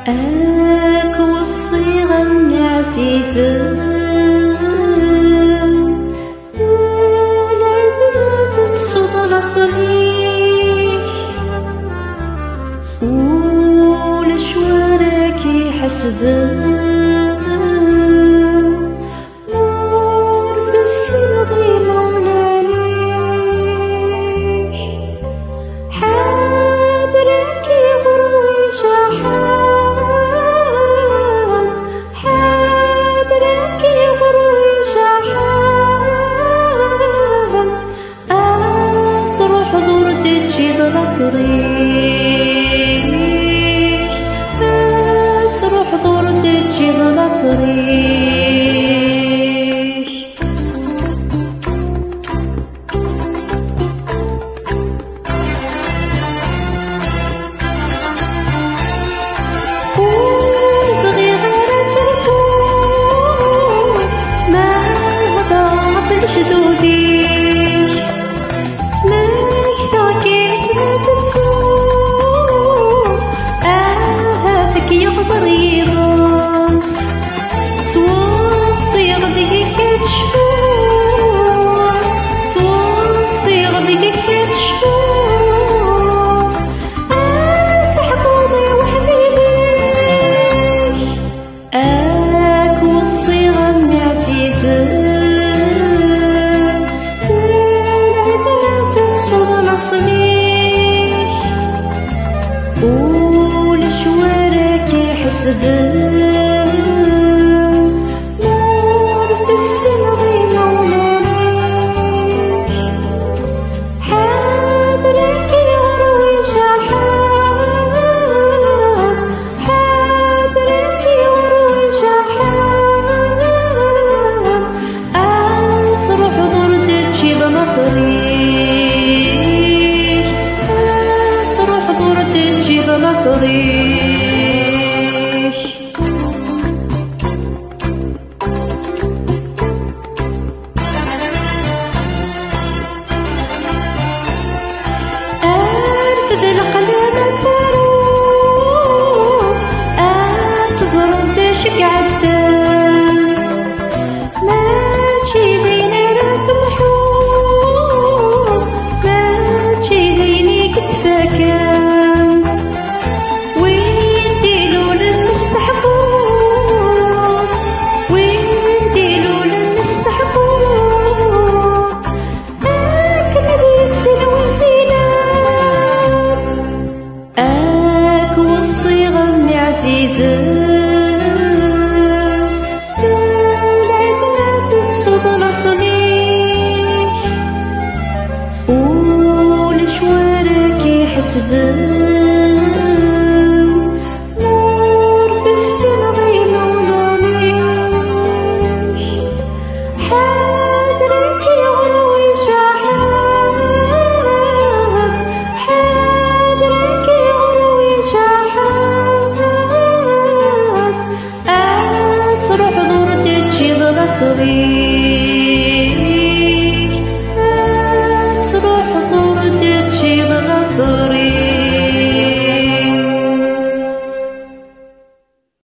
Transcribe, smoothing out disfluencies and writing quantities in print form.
أك وصيغة عزيزة العباد تصوب نصري والأشوارك يحسبن نور في الصدغ مولاني حاضرك يغروي شحال حاضرك يغروي شحال تروح دور تجي ضلافريك تروح دور تجي ضلافريك ونبغي غير تركون ما ضاعت لجدودي اسمك تاكيد لا تنسوه هذاك يقدر يغوص توصي غديك كتشوف توصي غديك كتشوف أنت حبوبي وحبيبي أك وصيغة من عزيزة العباد تصوب نصريك والأشوارك يحسبن نور في الصدغ مولانيك حاضرك يغروي شحال حاضرك يغروي شحال تروح دور تجي ضلافريك تروح دور تجي ضلافريك أرفد القلب تروح تزرد دشك عدان ماشي ليني راك محروم ماشي ليني كتفاكم وين ديلو للمستحبوب وين ديلو للمستحبوب أكمل السنوي فينا أك والصيغة من عزيزة العباد تصوب نصريك والأشوارك يحسبن نور في الصدغ مولانيك حاضرك يغروي شحال حاضرك يغروي شحال تروح دور تجي ضلافريك